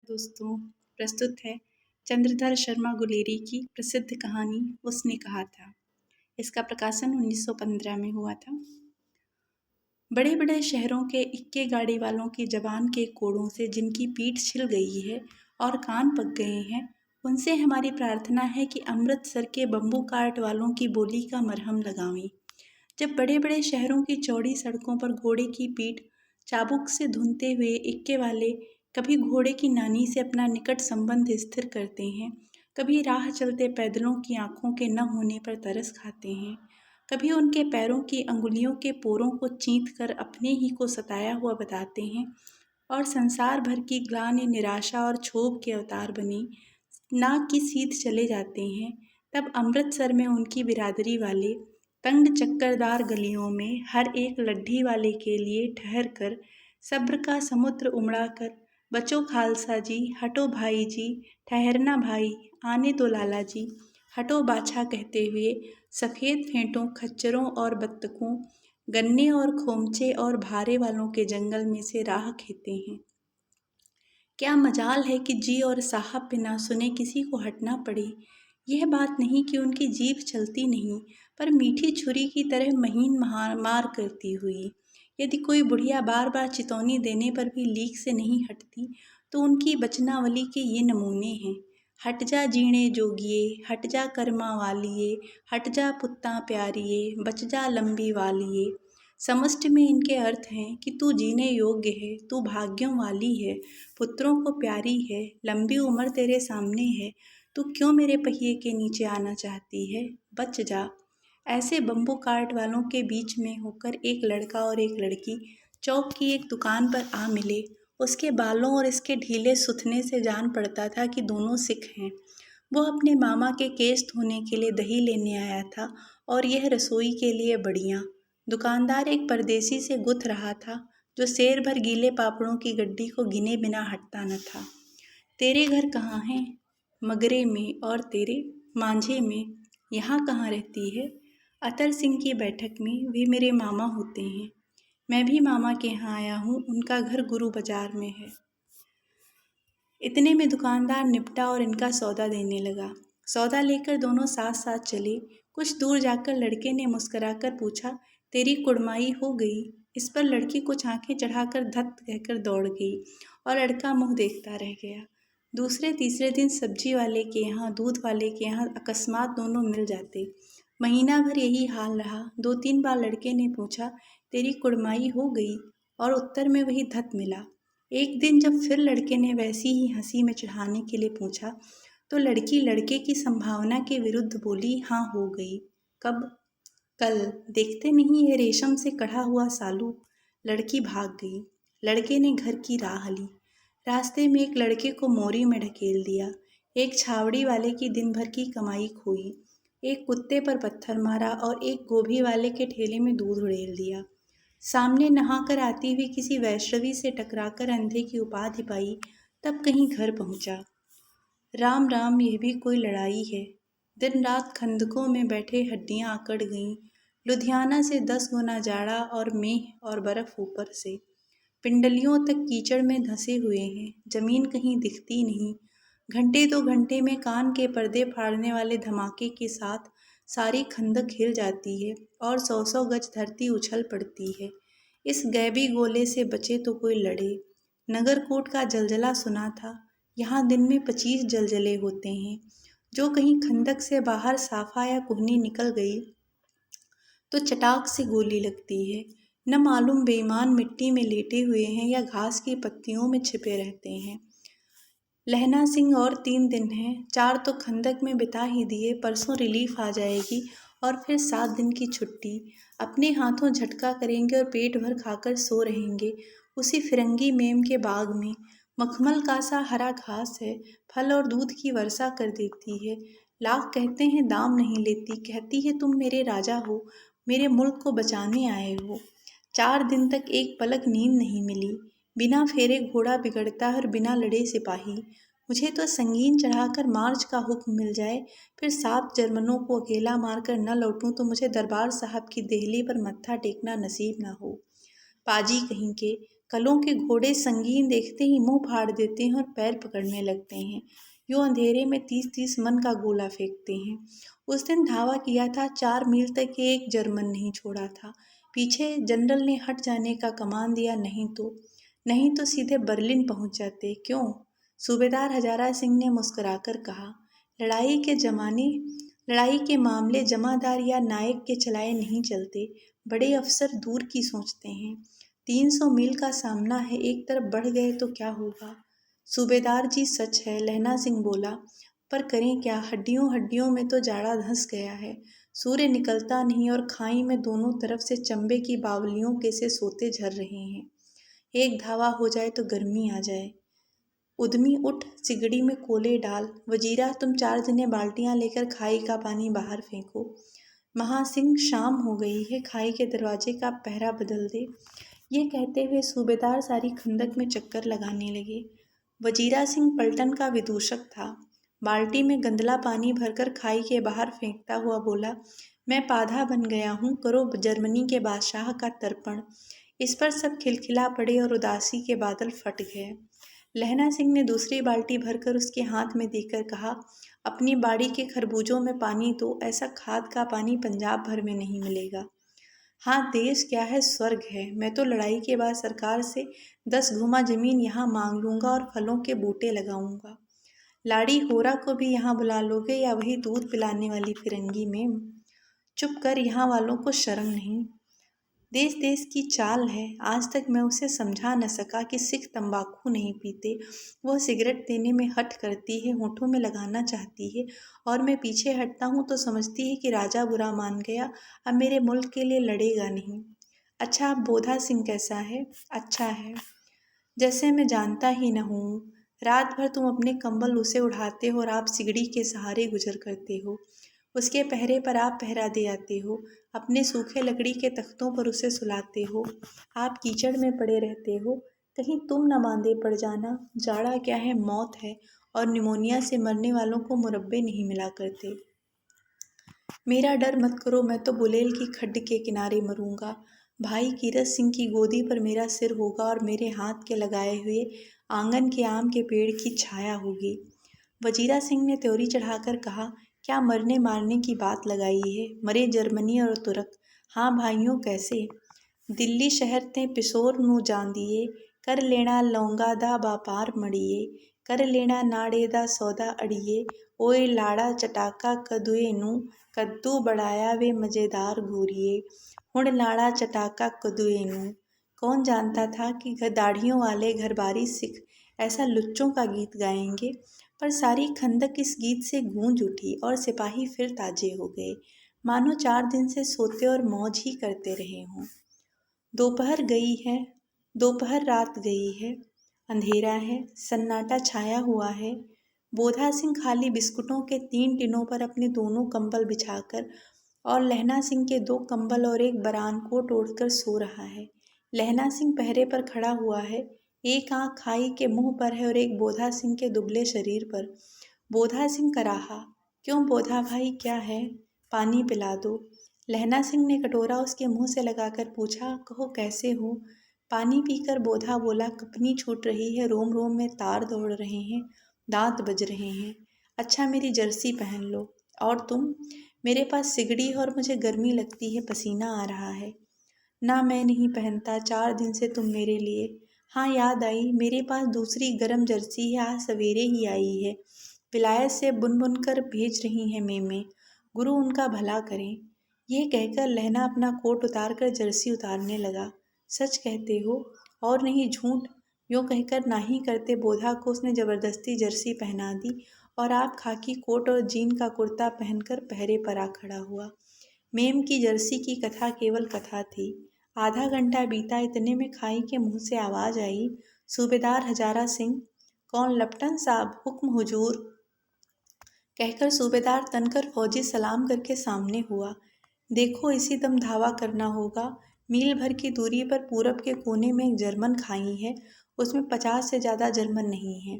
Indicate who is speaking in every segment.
Speaker 1: दोस्तों, प्रस्तुत है चंद्रधर शर्मा गुलेरी की प्रसिद्ध कहानी उसने कहा था। इसका प्रकाशन 1915 में हुआ था। बड़े बड़े शहरों के इक्के गाड़ी वालों की जबान के कोड़ों से जिनकी पीठ छिल गई है और कान पक गए हैं, उनसे हमारी प्रार्थना है कि अमृतसर के बम्बू काट वालों की बोली का मरहम लगावें। जब बड़े बड़े शहरों की चौड़ी सड़कों पर घोड़े की पीठ चाबुक से धुनते हुए इक्के वाले कभी घोड़े की नानी से अपना निकट संबंध स्थिर करते हैं, कभी राह चलते पैदलों की आंखों के न होने पर तरस खाते हैं, कभी उनके पैरों की अंगुलियों के पोरों को चींथ कर अपने ही को सताया हुआ बताते हैं और संसार भर की ग्लानि निराशा और क्षोभ के अवतार बने नाक की सीध चले जाते हैं, तब अमृतसर में उनकी बिरादरी वाले तंग चक्करदार गलियों में हर एक लड्ढी वाले के लिए ठहर कर सब्र का समुद्र उमड़ा कर बचो खालसा जी, हटो भाई जी, ठहरना भाई, आने दो लाला जी, हटो बाछा कहते हुए सफ़ेद फेंटों, खच्चरों और बत्तखों, गन्ने और खोमचे और भारे वालों के जंगल में से राह खेते हैं। क्या मजाल है कि जी और साहब बिना सुने किसी को हटना पड़े। यह बात नहीं कि उनकी जीभ चलती नहीं, पर मीठी छुरी की तरह महीन मार करती हुई। यदि कोई बुढ़िया बार बार चितौनी देने पर भी लीक से नहीं हटती, तो उनकी बचनावली के ये नमूने हैं। हट जा जीणे जोगिए, हट जा कर्मा वालिए, हट जा पुत्ता प्यारिए, बच जा लंबी वालिए। समष्टि में इनके अर्थ हैं कि तू जीने योग्य है, तू भाग्यों वाली है, पुत्रों को प्यारी है, लंबी उम्र तेरे सामने है, तू क्यों मेरे पहिए के नीचे आना चाहती है, बच जा। ऐसे बम्बू काट वालों के बीच में होकर एक लड़का और एक लड़की चौक की एक दुकान पर आ मिले। उसके बालों और इसके ढीले सुथने से जान पड़ता था कि दोनों सिख हैं। वो अपने मामा के केस धोने के लिए दही लेने आया था और यह रसोई के लिए बड़ियाँ। दुकानदार एक परदेसी से गुथ रहा था जो शेर भर गीले पापड़ों की गड्डी को गिने बिना हटता न था। तेरे घर कहाँ हैं? मगरे में। और तेरे? मांझे में। यहाँ कहाँ रहती है? अतर सिंह की बैठक में। वे मेरे मामा होते हैं। मैं भी मामा के यहाँ आया हूँ, उनका घर गुरु बाजार में है। इतने में दुकानदार निपटा और इनका सौदा देने लगा। सौदा लेकर दोनों साथ साथ चले। कुछ दूर जाकर लड़के ने मुस्कुराकर पूछा, तेरी कुड़माई हो गई? इस पर लड़की कुछ आंखें चढ़ाकर धत कहकर दौड़ गई और लड़का मुँह देखता रह गया। दूसरे तीसरे दिन सब्जी वाले के यहाँ, दूध वाले के यहाँ अकस्मात दोनों मिल जाते। महीना भर यही हाल रहा। 2-3 बार लड़के ने पूछा, तेरी कुड़माई हो गई? और उत्तर में वही धत मिला। एक दिन जब फिर लड़के ने वैसी ही हंसी में चढ़ाने के लिए पूछा, तो लड़की लड़के की संभावना के विरुद्ध बोली, हाँ हो गई। कब? कल। देखते नहीं है रेशम से कढ़ा हुआ सालू? लड़की भाग गई। लड़के ने घर की राह ली। रास्ते में एक लड़के को मोरी में ढकेल दिया। एक छावड़ी वाले की दिन भर की कमाई खोई। एक कुत्ते पर पत्थर मारा और एक गोभी वाले के ठेले में दूध उड़ेल दिया। सामने नहाकर आती हुई किसी वैष्णवी से टकराकर अंधे की उपाधि पाई, तब कहीं घर पहुंचा। राम राम, यह भी कोई लड़ाई है। दिन रात खंदकों में बैठे हड्डियां अकड़ गईं। लुधियाना से 10 गुना जाड़ा और मेह और बर्फ ऊपर से। पिंडलियों तक कीचड़ में धंसे हुए हैं। जमीन कहीं दिखती नहीं। घंटे 2 घंटे में कान के पर्दे फाड़ने वाले धमाके के साथ सारी खंदक हिल जाती है और 100-100 गज धरती उछल पड़ती है। इस गैबी गोले से बचे तो कोई लड़े। नगरकोट का जलजला सुना था। यहाँ दिन में 25 जलजले होते हैं। जो कहीं खंदक से बाहर साफा या कुहनी निकल गई तो चटाक से गोली लगती है। न मालूम बेईमान मिट्टी में लेटे हुए हैं या घास की पत्तियों में छिपे रहते हैं। लहना सिंह और 3 दिन हैं। 4 तो खंदक में बिता ही दिए। परसों रिलीफ आ जाएगी और फिर 7 दिन की छुट्टी। अपने हाथों झटका करेंगे और पेट भर खाकर सो रहेंगे उसी फिरंगी मेम के बाग में। मखमल का सा हरा घास है। फल और दूध की वर्षा कर देती है। लाख कहते हैं दाम नहीं लेती। कहती है तुम मेरे राजा हो, मेरे मुल्क को बचाने आए हो। 4 दिन तक एक पलक नींद नहीं मिली। बिना फेरे घोड़ा बिगड़ता और बिना लड़े सिपाही। मुझे तो संगीन चढ़ाकर मार्च का हुक्म मिल जाए, फिर 7 जर्मनों को अकेला मारकर न लौटूं तो मुझे दरबार साहब की देहली पर मत्था टेकना नसीब ना हो। पाजी कहीं के, कलों के घोड़े संगीन देखते ही मुंह फाड़ देते हैं और पैर पकड़ने लगते हैं। यूं अंधेरे में 30-30 मन का गोला फेंकते हैं। उस दिन धावा किया था, 4 मील तक एक जर्मन नहीं छोड़ा था। पीछे जनरल ने हट जाने का कमान दिया, नहीं तो सीधे बर्लिन पहुंच जाते। क्यों? सूबेदार हजारा सिंह ने मुस्कुराकर कहा, लड़ाई के जमाने लड़ाई के मामले जमादार या नायक के चलाए नहीं चलते। बड़े अफसर दूर की सोचते हैं। 300 मील का सामना है, एक तरफ बढ़ गए तो क्या होगा? सूबेदार जी सच है, लहना सिंह बोला, पर करें क्या, हड्डियों हड्डियों में तो जाड़ा धंस गया है। सूर्य निकलता नहीं और खाई में दोनों तरफ से चंबे की बावलियों के से सोते झर रहे हैं। एक धावा हो जाए तो गर्मी आ जाए। उद्यमी उठ, सिगड़ी में कोले डाल। वजीरा, तुम 4 जने बाल्टियां लेकर खाई का पानी बाहर फेंको। महासिंह, शाम हो गई है, खाई के दरवाजे का पहरा बदल दे। ये कहते हुए सूबेदार सारी खंदक में चक्कर लगाने लगे। वजीरा सिंह पलटन का विदूषक था। बाल्टी में गंदला पानी भरकर खाई के बाहर फेंकता हुआ बोला, मैं पाधा बन गया हूँ, करो जर्मनी के बादशाह का तर्पण। इस पर सब खिलखिला पड़े और उदासी के बादल फट गए। लहना सिंह ने दूसरी बाल्टी भरकर उसके हाथ में देकर कहा, अपनी बाड़ी के खरबूजों में पानी दो, ऐसा खाद का पानी पंजाब भर में नहीं मिलेगा। हाँ, देश क्या है, स्वर्ग है। मैं तो लड़ाई के बाद सरकार से 10 घुमा जमीन यहाँ मांग लूँगा और फलों के बूटे लगाऊंगा। लाड़ी होरा को भी यहाँ बुला लोगे या वही दूध पिलाने वाली फिरंगी में? चुप कर, यहाँ वालों को शर्म नहीं। देश देश की चाल है। आज तक मैं उसे समझा न सका कि सिख तंबाकू नहीं पीते। वह सिगरेट देने में हठ करती है, होठों में लगाना चाहती है, और मैं पीछे हटता हूँ तो समझती है कि राजा बुरा मान गया, अब मेरे मुल्क के लिए लड़ेगा नहीं। अच्छा, अब बोधा सिंह कैसा है? अच्छा है, जैसे मैं जानता ही न हूँ। रात भर तुम अपने कंबल उसे उड़ाते हो और आप सिगड़ी के सहारे गुजर करते हो। उसके पहरे पर आप पहरा दे आते हो। अपने सूखे लकड़ी के तख्तों पर उसे सुलाते हो। आप कीचड़ में पड़े रहते हो। कहीं तुम न मांदे पड़ जाना। जाड़ा क्या है, मौत है, और निमोनिया से मरने वालों को मुरब्बे नहीं मिला करते। मेरा डर मत करो, मैं तो बुलेल की खड्ड के किनारे मरूंगा। भाई कीरत सिंह की गोदी पर मेरा सिर होगा और मेरे हाथ के लगाए हुए आंगन के आम के पेड़ की छाया होगी। वजीरा सिंह ने त्योरी चढ़ाकर कहा, क्या मरने मारने की बात लगाई है? मरे जर्मनी और तुर्क। हाँ भाइयों, कैसे? दिल्ली शहर ते पिसोर नू जांदिए, कर लेना लौंगा दा व्यापार मड़िए, कर लेना नाड़े दा सौदा अड़िए, ओए लाड़ा चटाका कदुए नू, कद्दू बढ़ाया वे मज़ेदार घूरिए, हुण लाड़ा चटाका कदुए नू। कौन जानता था कि दाढ़ियों वाले घरबारी सिख ऐसा लुच्चों का गीत गाएंगे? पर सारी खंदक इस गीत से गूंज उठी और सिपाही फिर ताजे हो गए, मानो 4 दिन से सोते और मौज ही करते रहे हों। दोपहर गई है, दोपहर रात गई है, अंधेरा है, सन्नाटा छाया हुआ है। बोधा सिंह खाली बिस्कुटों के 3 टिनों पर अपने दोनों कंबल बिछाकर और लहना सिंह के 2 कंबल और एक बरान कोट ओढ़कर सो रहा है। लहना सिंह पहरे पर खड़ा हुआ है, एक आंख खाई के मुंह पर है और एक बोधा सिंह के दुबले शरीर पर। बोधा सिंह कराहा, क्यों बोधा भाई, क्या है? पानी पिला दो। लहना सिंह ने कटोरा उसके मुंह से लगाकर पूछा, कहो कैसे हो? पानी पीकर बोधा बोला, कपनी छूट रही है, रोम रोम में तार दौड़ रहे हैं, दांत बज रहे हैं। अच्छा, मेरी जर्सी पहन लो। और तुम? मेरे पास सिगड़ी और मुझे गर्मी लगती है, पसीना आ रहा है। ना, मैं नहीं पहनता, 4 दिन से तुम मेरे लिए। हाँ, याद आई, मेरे पास दूसरी गर्म जर्सी है, आज सवेरे ही आई है। विलायत से बुन बुन कर भेज रही हैं मेमें, गुरु उनका भला करें। ये कहकर लहना अपना कोट उतार कर जर्सी उतारने लगा। सच कहते हो? और नहीं झूठ? यूँ कहकर नाही करते बोधा को उसने ज़बरदस्ती जर्सी पहना दी और आप खाकी कोट और जीन का कुर्ता पहनकर पहरे पर आ खड़ा हुआ। मेम की जर्सी की कथा केवल कथा थी। आधा घंटा बीता, इतने में खाई के मुंह से आवाज़ आई, सूबेदार हजारा सिंह। कौन? लपटन साहब, हुक्म हुजूर। कहकर सूबेदार तनकर फौजी सलाम करके सामने हुआ। देखो, इसी दम धावा करना होगा। मील भर की दूरी पर पूरब के कोने में एक जर्मन खाई है, उसमें 50 से ज़्यादा जर्मन नहीं है।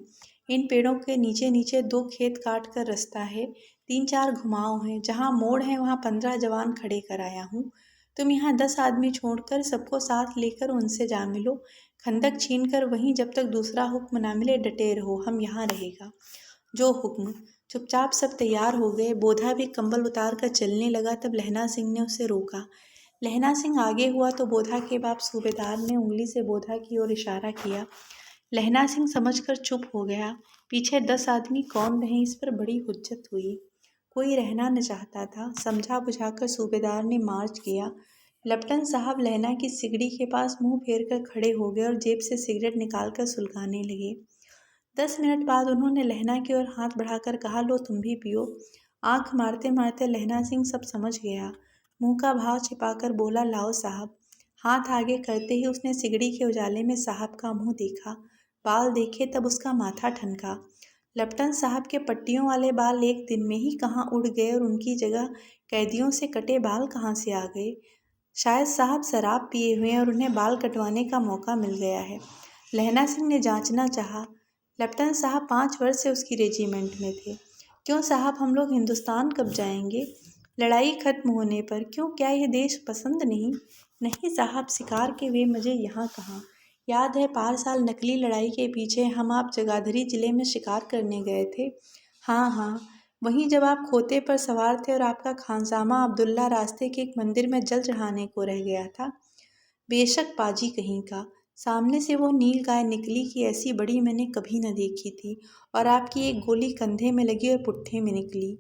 Speaker 1: इन पेड़ों के नीचे नीचे 2 खेत काट कर रास्ता है, 3-4 घुमाव हैं, जहाँ मोड़ है वहाँ 15 जवान खड़े कर आया हूँ। तुम यहाँ 10 आदमी छोड़कर सबको साथ लेकर उनसे जा मिलो। खंदक छीन कर वहीं जब तक दूसरा हुक्म ना मिले डटे रहो, हम यहाँ रहेगा। जो हुक्म। चुपचाप सब तैयार हो गए। बोधा भी कंबल उतार कर चलने लगा। तब लहना सिंह ने उसे रोका। लहना सिंह आगे हुआ तो बोधा के बाप सूबेदार ने उंगली से बोधा की ओर इशारा किया। लहना सिंह समझकर चुप हो गया। पीछे 10 आदमी कौन रहे इस पर बड़ी हुज्जत हुई। कोई रहना न चाहता था। समझा बुझाकर सूबेदार ने मार्च किया। लेफ्टिनेंट साहब लहना की सिगड़ी के पास मुंह फेर कर खड़े हो गए और जेब से सिगरेट निकालकर सुलगाने लगे। 10 मिनट बाद उन्होंने लहना की ओर हाथ बढ़ाकर कहा, लो तुम भी पियो। आंख मारते मारते लहना सिंह सब समझ गया। मुंह का भाव छिपाकर बोला, लाओ साहब। हाथ आगे करते ही उसने सिगड़ी के उजाले में साहब का मुंह देखा, बाल देखे, तब उसका माथा ठनका। लेफ्टिनेंट साहब के पट्टियों वाले बाल एक दिन में ही कहाँ उड़ गए और उनकी जगह कैदियों से कटे बाल कहाँ से आ गए। शायद साहब शराब पिए हुए हैं और उन्हें बाल कटवाने का मौका मिल गया है। लहना सिंह ने जांचना चाहा। लेफ्टिनेंट साहब 5 वर्ष से उसकी रेजिमेंट में थे। क्यों साहब, हम लोग हिंदुस्तान कब जाएंगे? लड़ाई खत्म होने पर। क्यों, क्या यह देश पसंद नहीं? नहीं साहब, शिकार के वे मज़े यहाँ कहाँ। याद है पार साल नकली लड़ाई के पीछे हम आप जगाधरी जिले में शिकार करने गए थे। हाँ हाँ, वहीं जब आप खोते पर सवार थे और आपका खानसामा अब्दुल्ला रास्ते के एक मंदिर में जल चढ़ाने को रह गया था। बेशक पाजी कहीं का। सामने से वो नील गाय निकली कि ऐसी बड़ी मैंने कभी न देखी थी, और आपकी एक गोली कंधे में लगी और पुट्ठे में निकली।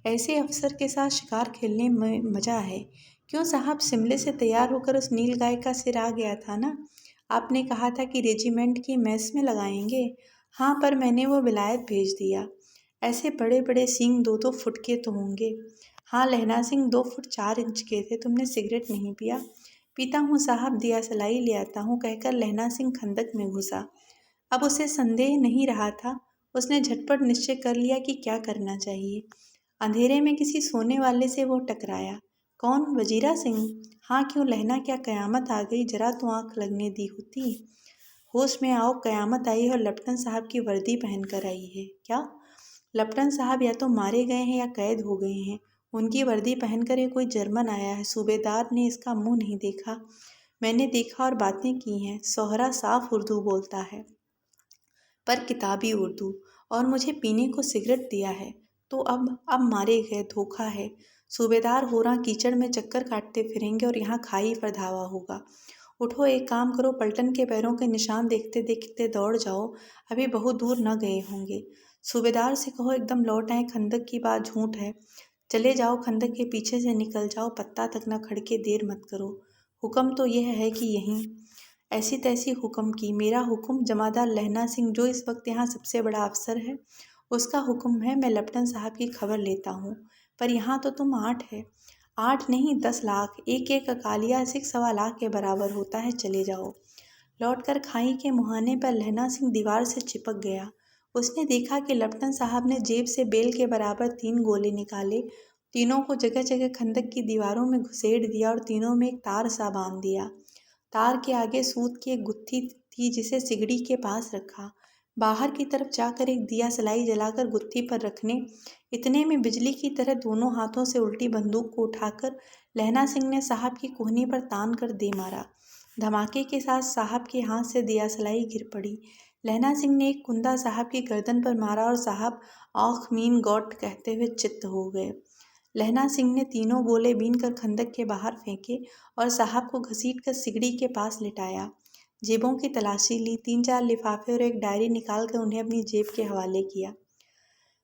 Speaker 1: ऐसे अफसर के साथ शिकार खेलने में मज़ा है। क्यों साहब, शिमले से तैयार होकर उस नील गाय का सिर आ गया था ना? आपने कहा था कि रेजिमेंट की मेस में लगाएंगे। हाँ, पर मैंने वो विलायत भेज दिया। ऐसे बड़े बड़े सींग 2-2 फुट के तो होंगे। हाँ लहना सिंह, 2 फुट 4 इंच के थे। तुमने सिगरेट नहीं पिया? पीता हूँ साहब, दिया सलाई ले आता हूँ, कहकर लहना सिंह खंदक में घुसा। अब उसे संदेह नहीं रहा था। उसने झटपट निश्चय कर लिया कि क्या करना चाहिए। अंधेरे में किसी सोने वाले से वो टकराया। कौन? वजीरा सिंह? हाँ, क्यों लहना, क्या कयामत आ गई? जरा तो आंख लगने दी होती। होश में आओ, कयामत आई है और लेफ्टिनेंट साहब की वर्दी पहन कर आई है। क्या? लेफ्टिनेंट साहब या तो मारे गए हैं या कैद हो गए हैं। उनकी वर्दी पहनकर ये कोई जर्मन आया है। सूबेदार ने इसका मुंह नहीं देखा। मैंने देखा और बातें की हैं। सोहरा साफ उर्दू बोलता है, पर किताबी उर्दू, और मुझे पीने को सिगरेट दिया है। तो अब मारे गए, धोखा है। सूबेदार होरा कीचड़ में चक्कर काटते फिरेंगे और यहाँ खाई पर धावा होगा। उठो, एक काम करो, पलटन के पैरों के निशान देखते देखते दौड़ जाओ, अभी बहुत दूर न गए होंगे। सूबेदार से कहो एकदम लौट आए, खंदक की बात झूठ है। चले जाओ, खंदक के पीछे से निकल जाओ, पत्ता तक न खड़के, देर मत करो। हुक्म तो यह है कि यहीं। ऐसी तैसी हुक्म की? मेरा हुक्म? जमादार लहना सिंह, जो इस वक्त यहाँ सबसे बड़ा अफसर है, उसका हुक्म है। मैं लेफ्टिनेंट साहब की खबर लेता हूँ। पर यहाँ तो तुम 8 है। 8 नहीं, 10 लाख। एक एक अकालिया 1.25 लाख के बराबर होता है। चले जाओ। लौटकर खाई के मुहाने पर लहना सिंह दीवार से चिपक गया। उसने देखा कि लेफ्टिनेंट साहब ने जेब से बेल के बराबर 3 गोले निकाले। तीनों को जगह जगह खंदक की दीवारों में घुसेड़ दिया और तीनों में एक तार सा बांध दिया। तार के आगे सूत की एक गुत्थी थी जिसे सिगड़ी के पास रखा। बाहर की तरफ जाकर एक दिया सलाई जलाकर गुत्थी पर रखने, इतने में बिजली की तरह दोनों हाथों से उल्टी बंदूक को उठाकर लहना सिंह ने साहब की कोहनी पर तान कर दे मारा। धमाके के साथ साहब के हाथ से दिया सलाई गिर पड़ी। लहना सिंह ने एक कुंदा साहब की गर्दन पर मारा और साहब औख मीन गॉड कहते हुए चित्त हो गए। लहना सिंह ने तीनों गोले बीन कर खंदक के बाहर फेंके और साहब को घसीट कर सिगड़ी के पास लिटाया। जेबों की तलाशी ली। 3-4 लिफाफे और एक डायरी निकाल कर उन्हें अपनी जेब के हवाले किया।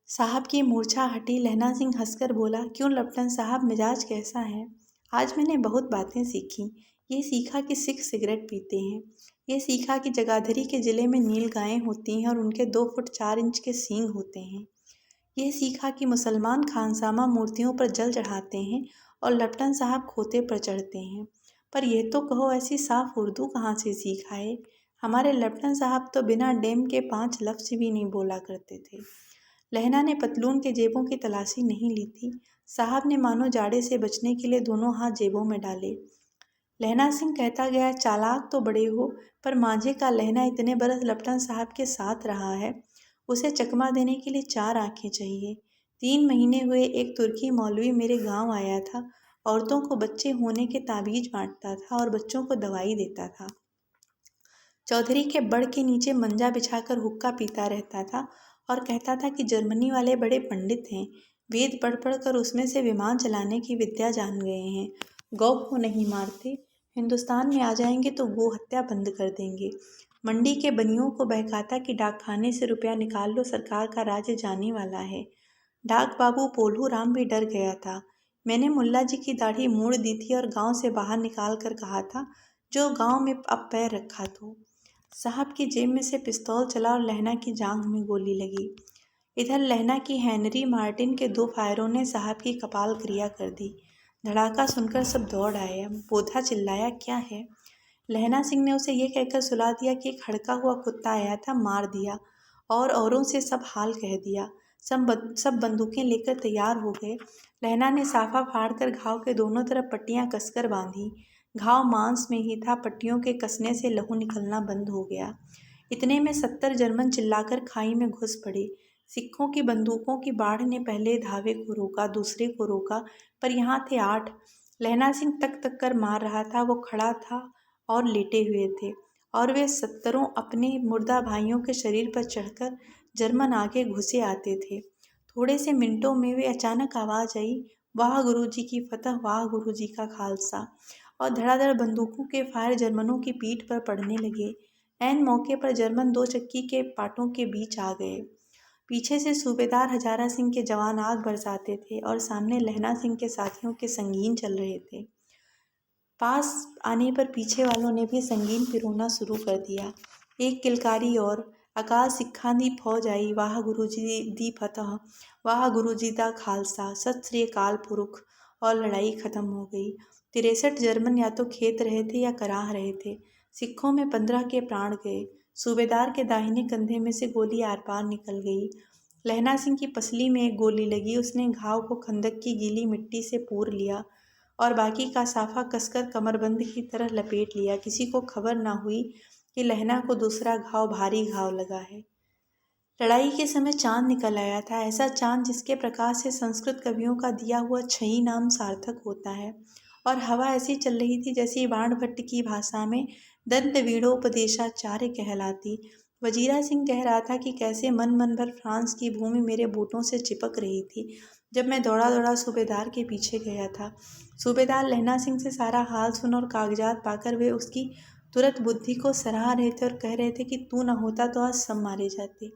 Speaker 1: साहब की मूर्छा हटी। लहना सिंह हंसकर बोला, क्यों लेफ्टिनेंट साहब, मिजाज कैसा है? आज मैंने बहुत बातें सीखी। ये सीखा कि सिख सिगरेट पीते हैं। ये सीखा कि जगाधरी के ज़िले में नील गायें होती हैं और उनके 2 फुट 4 इंच के सींग होते हैं। ये सीखा कि मुसलमान खानसामा मूर्तियों पर जल चढ़ाते हैं और लेफ्टिनेंट साहब खोते पर चढ़ते हैं। पर यह तो कहो, ऐसी साफ उर्दू कहाँ से सीखा है? हमारे लेफ्टिनेंट साहब तो बिना डेम के 5 लफ्ज़ भी नहीं बोला करते थे। लहना ने पतलून के जेबों की तलाशी नहीं ली थी। साहब ने मानो जाड़े से बचने के लिए दोनों हाथ जेबों में डाले। लहना सिंह कहता गया, चालाक तो बड़े हो, पर मांझे का लहना इतने बरस लेफ्टिनेंट साहब के साथ रहा है। उसे चकमा देने के लिए 4 आंखें चाहिए। 3 महीने हुए एक तुर्की मौलवी मेरे गांव आया था। औरतों को बच्चे होने के ताबीज बांटता था और बच्चों को दवाई देता था। चौधरी के बड़ के नीचे मंजा बिछाकर हुक्का पीता रहता था और कहता था कि जर्मनी वाले बड़े पंडित हैं, वेद पढ़ पढ़ कर उसमें से विमान चलाने की विद्या जान गए हैं। गौ को नहीं मारते, हिंदुस्तान में आ जाएंगे तो गो हत्या बंद कर देंगे। मंडी के बनियों को बहकाता कि डाकखाने से रुपया निकाल लो, सरकार का राज्य जाने वाला है। डाक बाबू पोल्हू राम भी डर गया था। मैंने मुल्ला जी की दाढ़ी मोड़ दी थी और गांव से बाहर निकाल कर कहा था, जो गांव में अब पैर रखा तो। साहब की जेब में से पिस्तौल चला और लहना की जांघ में गोली लगी। इधर लहना की हेनरी मार्टिन के 2 फायरों ने साहब की कपाल क्रिया कर दी। धड़ाका सुनकर सब दौड़ आए। बोधा चिल्लाया, क्या है? लहना सिंह ने उसे ये कहकर सुला दिया कि एक हड़का हुआ कुत्ता आया था, मार दिया और औरों से सब हाल कह दिया। सब बंदूकें लेकर तैयार हो गए। लहना ने साफा फाड़कर घाव के दोनों तरफ पट्टियां कसकर बांधी। घाव मांस में ही था, पट्टियों के कसने से लहू निकलना बंद हो गया। इतने में 70 जर्मन चिल्लाकर खाई में घुस पड़े। सिखों की बंदूकों की बाढ़ ने पहले धावे को रोका, दूसरे को रोका, पर यहाँ थे 8। लहना सिंह तक तक कर मार रहा था। वो खड़ा था और लेटे हुए थे और वे 70 अपने मुर्दा भाइयों के शरीर पर चढ़कर जर्मन आगे घुसे आते थे। थोड़े से मिनटों में वे अचानक आवाज़ आई, वाह गुरुजी की फतह, वाह गुरुजी का खालसा। और धड़ाधड़ बंदूकों के फायर जर्मनों की पीठ पर पड़ने लगे। ऐन मौके पर जर्मन 2 चक्की के पाटों के बीच आ गए। पीछे से सूबेदार हजारा सिंह के जवान आग बरसाते थे और सामने लहना सिंह के साथियों के संगीन चल रहे थे। पास आने पर पीछे वालों ने भी संगीन पिरोना शुरू कर दिया। एक किलकारी और, अकाल सिक्खां दी फौज आई, वाह गुरुजी दी फतह, वाह गुरुजी दा खालसा, सत श्री अकाल पुरख। और लड़ाई खत्म हो गई। 63 जर्मन या तो खेत रहे थे या कराह रहे थे। सिखों में 15 के प्राण गए। सूबेदार के दाहिने कंधे में से गोली आर पार निकल गई। लहना सिंह की पसली में एक गोली लगी। उसने घाव को खंदक की गीली मिट्टी से पूर लिया और बाकी का साफा कसकर कमरबंद की तरह लपेट लिया। किसी को खबर ना हुई कि लहना को दूसरा घाव भारी घाव लगा है। लड़ाई के समय चांद निकल आया था, ऐसा चांद जिसके प्रकाश से संस्कृत कवियों का दिया हुआ छई नाम सार्थक होता है। और हवा ऐसी चल रही थी जैसी बाणभट्ट की भाषा में दंत वीणोपदेशाचार्य कहलाती। वजीरा सिंह कह रहा था कि कैसे मन मन भर फ्रांस की भूमि मेरे बूटों से चिपक रही थी जब मैं दौड़ा दौड़ा सूबेदार के पीछे गया था। सूबेदार लहना सिंह से सारा हाल सुन और कागजात पाकर वे उसकी तुरंत बुद्धि को सराह रहे थे और कह रहे थे कि तू न होता तो आज सब मारे जाते।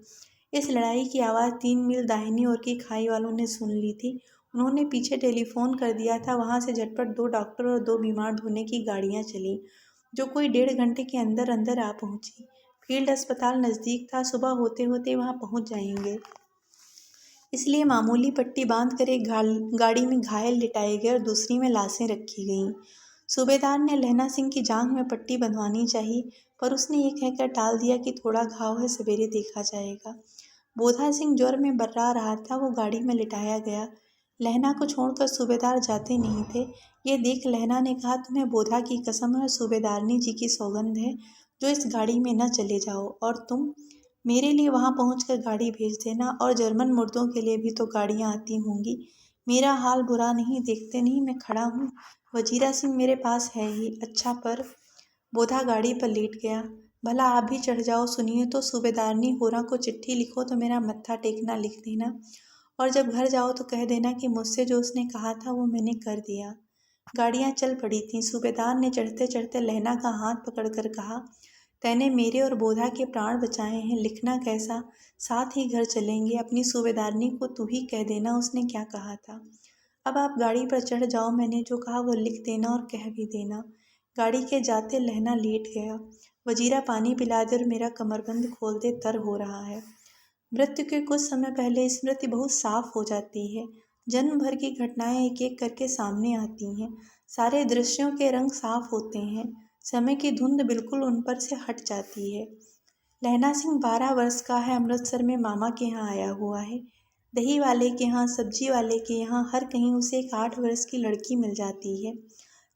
Speaker 1: इस लड़ाई की आवाज़ 3 मील दाहिनी ओर की खाई वालों ने सुन ली थी। उन्होंने पीछे टेलीफोन कर दिया था। वहाँ से झटपट 2 डॉक्टर और 2 बीमार ढोने की गाड़ियाँ चली, जो कोई 1.5 घंटे के अंदर अंदर आ पहुँची। फील्ड अस्पताल नज़दीक था, सुबह होते होते वहाँ पहुँच जाएंगे, इसलिए मामूली पट्टी बांध कर एक गाड़ी में घायल लिटाए गए और दूसरी में लाशें रखी गईं। सूबेदार ने लहना सिंह की जांघ में पट्टी बंधवानी चाहिए, पर उसने ये कहकर टाल दिया कि थोड़ा घाव है, सवेरे देखा जाएगा। बोधा सिंह ज्वर में बर्रा रहा था। वो गाड़ी में लिटाया गया। लहना को छोड़कर सूबेदार जाते नहीं थे। ये देख लहना ने कहा, तुम्हें बोधा की कसम है और सूबेदारनी जी की सौगंध है, जो इस गाड़ी में न चले जाओ। और तुम मेरे लिए वहां पहुंचकर गाड़ी भेज देना, और जर्मन मुर्दों के लिए भी तो गाड़ियां आती होंगी। मेरा हाल बुरा नहीं, देखते नहीं मैं खड़ा हूँ। वजीरा सिंह मेरे पास है ही। अच्छा, पर बोधा गाड़ी पर लेट गया। भला आप भी चढ़ जाओ, सुनिए तो, सूबेदारनी होरा को चिट्ठी लिखो तो मेरा मत्था टेकना लिख देना, और जब घर जाओ तो कह देना कि मुझसे जो उसने कहा था वो मैंने कर दिया। गाड़ियां चल पड़ी थीं। सूबेदार ने चढ़ते चढ़ते लहना का हाथ पकड़कर कहा, तैने मेरे और बोधा के प्राण बचाए हैं, लिखना कैसा, साथ ही घर चलेंगे। अपनी सूबेदारनी को तू ही कह देना उसने क्या कहा था। अब आप गाड़ी पर चढ़ जाओ, मैंने जो कहा वो लिख देना और कह भी देना। गाड़ी के जाते लहना लेट गया। वजीरा पानी पिला दे और मेरा कमरबंद खोल दे, तर हो रहा है। मृत्यु के कुछ समय पहले स्मृति बहुत साफ हो जाती है। जन्म भर की घटनाएं एक एक करके सामने आती हैं। सारे दृश्यों के रंग साफ होते हैं। समय की धुंध बिल्कुल उन पर से हट जाती है। लहना सिंह 12 वर्ष का है, अमृतसर में मामा के यहाँ आया हुआ है। दही वाले के यहाँ, सब्जी वाले के यहाँ, हर कहीं उसे एक 8 वर्ष की लड़की मिल जाती है।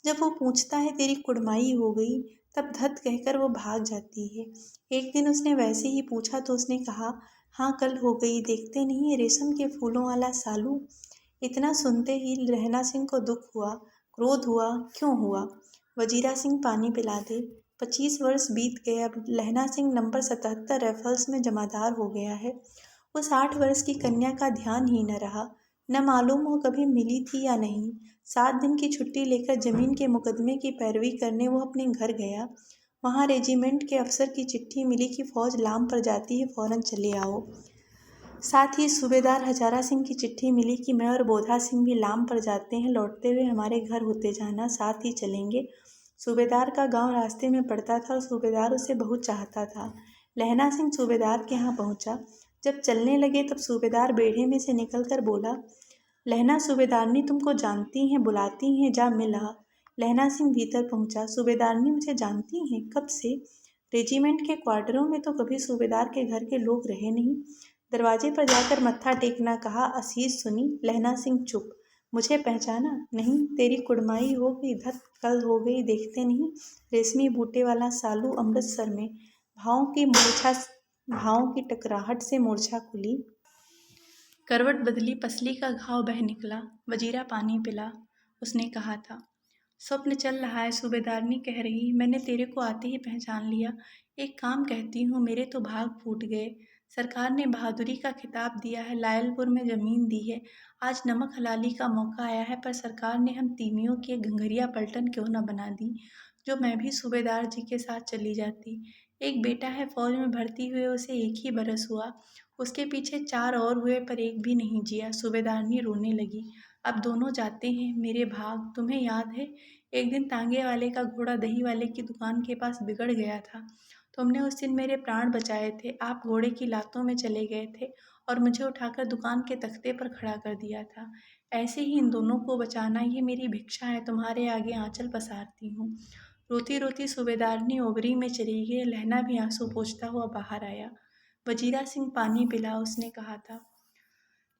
Speaker 1: जब वो पूछता है तेरी कुड़माई हो गई, तब धत कहकर वो भाग जाती है। एक दिन उसने वैसे ही पूछा तो उसने कहा, हाँ कल हो गई, देखते नहीं रेशम के फूलों वाला सालू। इतना सुनते ही लहना सिंह को दुख हुआ, क्रोध हुआ। क्यों हुआ? वजीरा सिंह पानी पिला दे। 25 वर्ष बीत गए, अब लहना सिंह नंबर 77 राइफल्स में जमादार हो गया है। उस 8 वर्ष की कन्या का ध्यान ही न रहा, न मालूम हो कभी मिली थी या नहीं। 7 दिन की छुट्टी लेकर जमीन के मुकदमे की पैरवी करने वो अपने घर गया। वहाँ रेजिमेंट के अफसर की चिट्ठी मिली कि फौज लाम पर जाती है, फौरन चले आओ। साथ ही सूबेदार हजारा सिंह की चिट्ठी मिली कि मैं और बोधा सिंह भी लाम पर जाते हैं, लौटते हुए हमारे घर होते जाना, साथ ही चलेंगे। सूबेदार का गांव रास्ते में पड़ता था और सूबेदार उसे बहुत चाहता था। लहना सिंह सूबेदार के यहाँ पहुंचा। जब चलने लगे तब सूबेदार बेड़े में से निकलकर बोला, लहना सूबेदारनी तुमको जानती हैं, बुलाती हैं, जा मिल आ। लहना सिंह भीतर पहुंचा। सूबेदारनी मुझे जानती हैं? कब से? रेजिमेंट के क्वार्टरों में तो कभी सूबेदार के घर के लोग रहे नहीं। दरवाजे पर जाकर मत्था टेकना कहा। असीस सुनी। लहना सिंह चुप। मुझे पहचाना नहीं? तेरी कुड़माई हो गई, धत कल हो गई, देखते नहीं? रेशमी बूटे वाला सालू अमृतसर में। भावों की टकराहट से मूर्छा खुली, करवट बदली, पसली का घाव बह निकला। वजीरा पानी पिला। उसने कहा था। स्वप्न चल रहा है, सूबेदारनी कह रही। मैंने तेरे को आते ही पहचान लिया। एक काम कहती हूँ, मेरे तो भाग फूट गए। सरकार ने बहादुरी का खिताब दिया है, लायलपुर में ज़मीन दी है। आज नमक हलाली का मौका आया है, पर सरकार ने हम तीमियों की एक घंघरिया पलटन क्यों न बना दी, जो मैं भी सूबेदार जी के साथ चली जाती। एक बेटा है फौज में भर्ती हुए, उसे 1 ही बरस हुआ। उसके पीछे 4 और हुए, पर एक भी नहीं जिया। सूबेदारनी रोने लगी। अब दोनों जाते हैं मेरे भाग। तुम्हें याद है, एक दिन तांगे वाले का घोड़ा दही वाले की दुकान के पास बिगड़ गया था। तुमने उस दिन मेरे प्राण बचाए थे। आप घोड़े की लातों में चले गए थे और मुझे उठाकर दुकान के तख्ते पर खड़ा कर दिया था। ऐसे ही इन दोनों को बचाना, ये मेरी भिक्षा है। तुम्हारे आगे आंचल पसारती हूँ। रोती रोती सूबेदारनी ओबरी में चली गई। लहना भी आंसू पोंछता हुआ बाहर आया। वजीरा सिंह पानी पिला, उसने कहा था।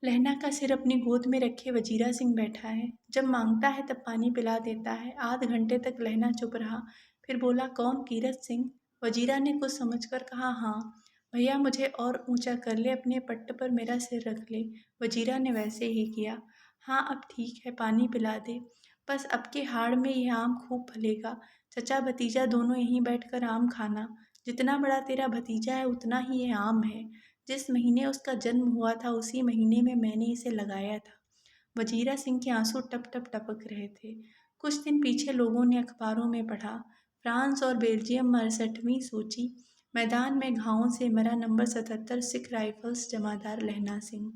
Speaker 1: लहना का सिर अपनी गोद में रखे वजीरा सिंह बैठा है। जब मांगता है तब पानी पिला देता है। आध घंटे तक लहना चुप रहा, फिर बोला, कौन? कीरत सिंह? वजीरा ने कुछ समझकर कहा, हाँ। भैया मुझे और ऊंचा कर ले, अपने पट्ट पर मेरा सिर रख ले। वजीरा ने वैसे ही किया। हाँ अब ठीक है, पानी पिला दे। बस अब के हाड़ में यह आम खूब फलेगा। चचा भतीजा दोनों यहीं बैठकर आम खाना। जितना बड़ा तेरा भतीजा है उतना ही यह आम है। जिस महीने उसका जन्म हुआ था उसी महीने में मैंने इसे लगाया था। वजीरा सिंह के आंसू टप टप टपक रहे थे। कुछ दिन पीछे लोगों ने अखबारों में पढ़ा, फ्रांस और बेल्जियम में 68वीं सूची, मैदान में घावों से मरा नंबर 77 सिख राइफल्स जमादार लहना सिंह।